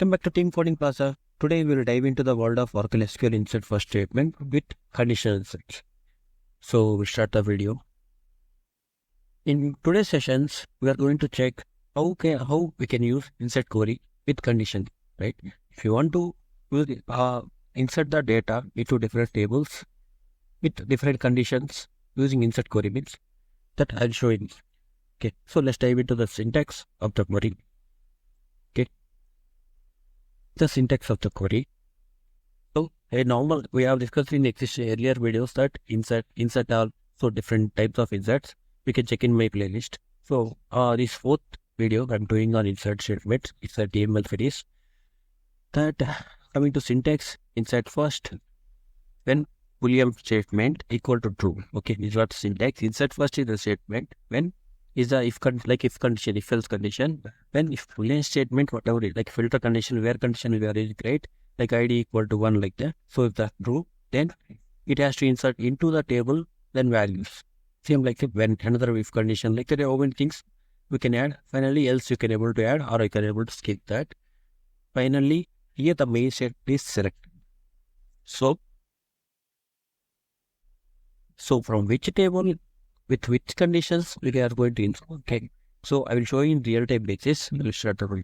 Welcome back to TeamCodingPlaza. Today we will dive into the world of Oracle SQL insert first statement with conditional inserts. So we'll start the video. In today's sessions, we are going to check how we can use insert query with condition, right? If you want to insert the data into different tables with different conditions using insert query means that I'll show you. Okay, so let's dive into the syntax of the query. Okay, the syntax of the query. So we have discussed in earlier videos that insert are so different types of inserts. We can check in my playlist. So this fourth video I'm doing on insert statements. It's a HTML series. That coming to syntax, insert first when Boolean statement equal to true. Okay, this is what syntax. Insert first is the statement when is the if condition, if else condition. When if Boolean statement, whatever it is, like filter condition, where condition where is great, like ID equal to 1 like that. So if that's true, then it has to insert into the table, then values. Same like when another if condition, like there are many things we can add. Finally, else you can able to add or you can able to skip that. Finally, here the main set is selected. So from which table, with which conditions we are going to insert. Okay. So I will show you in real-time basis. We will start the video.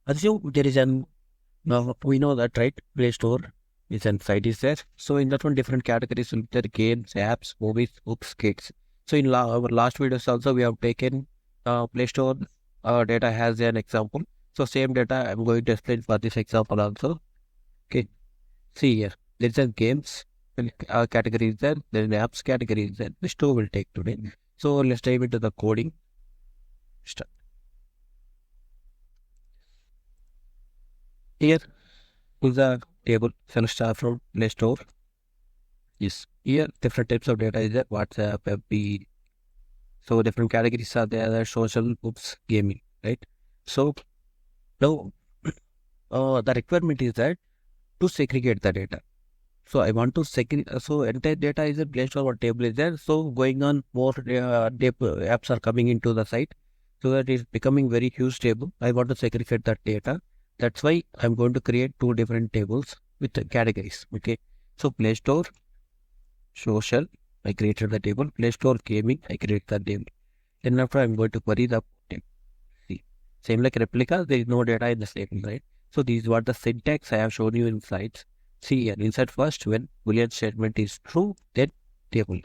Assume there is we know that, right? Play Store is an site is there. So in that one, different categories will be there: games, apps, movies, books, kids. So in our last videos also, we have taken Play Store data as an example. So same data I'm going to explain for this example also. Okay. See here, there is a games category is there, then the apps category is there. This two will take today. So let's dive into the coding. Start. Here is a table. Shall start from Play Store. Yes. Here different types of data is there. WhatsApp, FB. So different categories are there. Social, books, gaming. Right. So now the requirement is that to segregate the data. So I want to segregate. So entire data is a Play Store or table is there. So going on, more apps are coming into the site. So that is becoming very huge table. I want to segregate that data. That's why I'm going to create two different tables with the categories. Okay. So Play Store, social, I created the table. Play Store, gaming, I create the table. Then after I'm going to query the table. See, same like replica, there is no data in the statement, right? So this is what the syntax I have shown you in slides. See here, insert first when Boolean statement is true, then table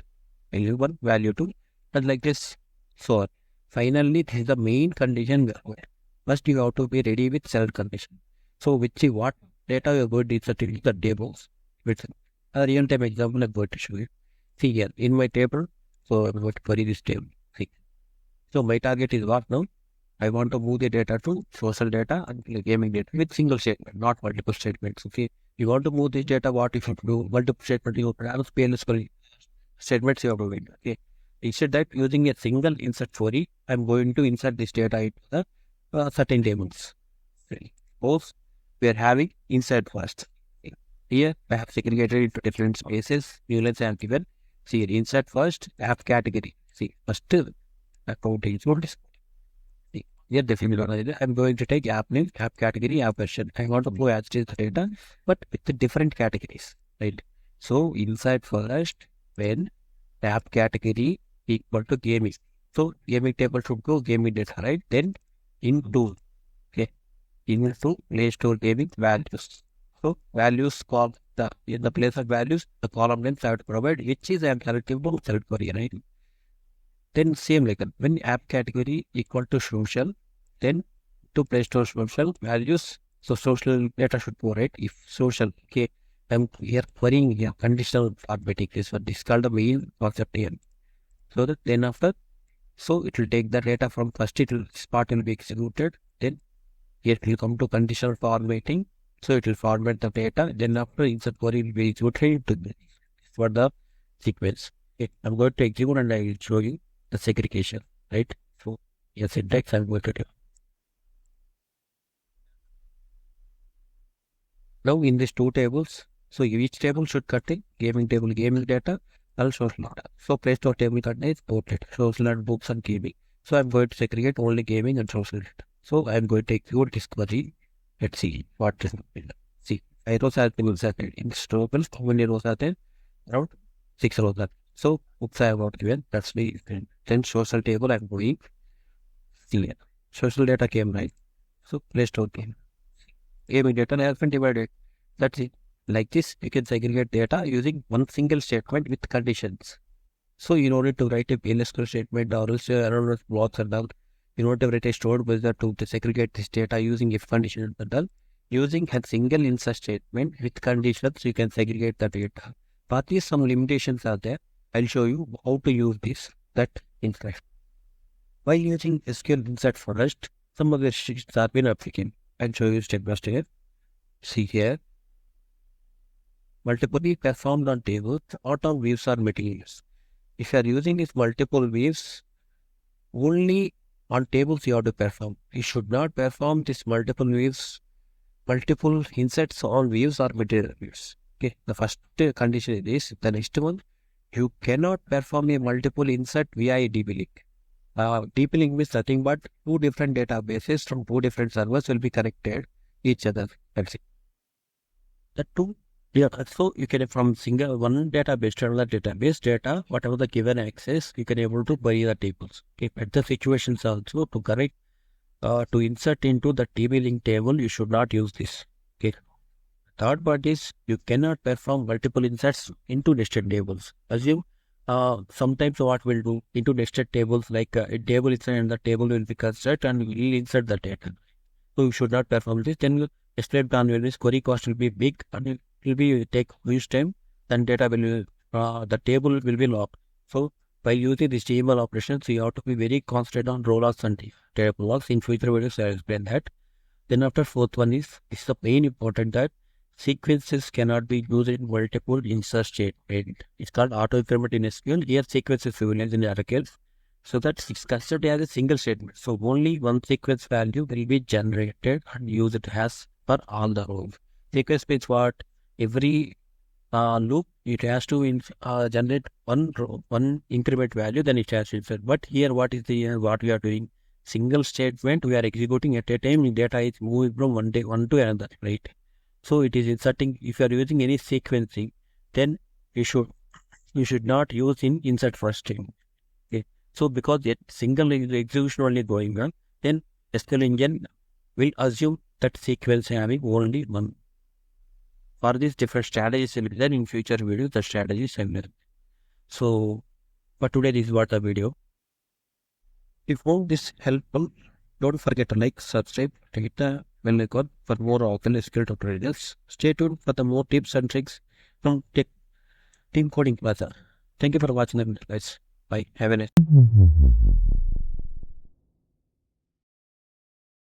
value 1, value 2, and like this. So finally, this is the main condition. First, you have to be ready with select condition. So which is what data you are going to insert into the tables. With a real-time example, I'm going to show you. See here, in my table, so I'm going to query this table. See. So my target is what now? I want to move the data to social data and gaming data with single statement, not multiple statements. Okay. You want to move this data, what if you do multiple statements, you have PLSQL statements you have to wait. Okay. Instead that using a single insert query, I'm going to insert this data into the certain tables. Suppose we are having insert first. Here I have segregated into different spaces. New lines I have given. See here, insert first, app category. See, first account is what is. Here definitely I'm going to take app name, app category, app version. I want to go as it is the data, but with the different categories, right? So inside first when the app category equal to gaming. So gaming table should go gaming data, right? Then into Play Store gaming values. So values in the place of values, the column names I have to provide, which is I am selecting to select query, right? Then same like that. When app category equal to social, then to Play Store social values. So social data should go, right? If social, okay, I'm here querying here conditional formatting. This one is called the main concept here. So that then after, so it will take the data from first part will be executed. Then here it will come to conditional formatting. So it will format the data. Then after insert query will be executed to this for the sequence. Okay, I'm going to execute and I will show you the segregation, right? So yes, syntax I'm going to do. Now in these two tables, so each table should contain gaming table, gaming data, and social data. So Play Store table contains both data, social and books and gaming. So I'm going to segregate only gaming and social data. So I'm going to execute this query Let's see what is see 5 rows are been inserted in this table. How many rows are there? Around 6 rows are. So oops, I have not given. That's the then social table I'm going here. Social data came right. So Play Store came. Game data has been divided. That's it. Like this, you can segregate data using one single statement with conditions. So you don't need to write a PLSQL statement or else error blocks and all. You don't have to write a stored wizard to segregate this data using if condition and all. Using a single insert statement with conditions, you can segregate the data. But these some limitations are there. I'll show you how to use this that insert. While using SQL insert first, some of the restrictions are been applicable. I'll show you step by step. See here. Multiple performed on tables, auto views or materials. If you are using these multiple views, only on tables you have to perform. You should not perform this multiple views, multiple inserts on views or material views. Okay, the first condition is this. The next one, you cannot perform a multiple insert via DB link. DB link means nothing but two different databases from two different servers will be connected each other. That's it. The two. Yeah, so you can from single one database to another database data, whatever the given access, you can able to bury the tables. Okay, at the situations also to correct, to insert into the DB link table, you should not use this. Okay. Third part is you cannot perform multiple inserts into nested tables. Assume sometimes what we'll do into nested tables like a table is and the table will be constructed and we'll insert the data. So you should not perform this. Then explain plan will be query cost will be big and it will be take huge time. Then data will the table will be locked. So by using this table operations, you have to be very constant on roll locks and table locks. In future videos, I will explain that. Then after fourth one is this is the main important that sequences cannot be used in multiple insert statement. It's called auto increment in SQL. Here sequences will in Oracle. So that's it's considered as a single statement. So only one sequence value will be generated and used as per all the rows. Sequence means what? Every loop it has to generate one row, one increment value, then it has to insert. But here what is the what we are doing? Single statement we are executing at a time. Data is moving from one to another, right? So it is inserting. If you are using any sequencing, then you should not use in insert first time. Okay. So because it single execution only going on, then SQL engine will assume that sequence having only one. For these different strategies will be there in future videos, the strategies I will. So for today this is what the video. If you found this helpful, don't forget to like, subscribe, hit the bell icon for more OracleSQL tutorials. Stay tuned for the more tips and tricks from TeamCodingPlaza. Thank you for watching the video, guys. Bye. Have a nice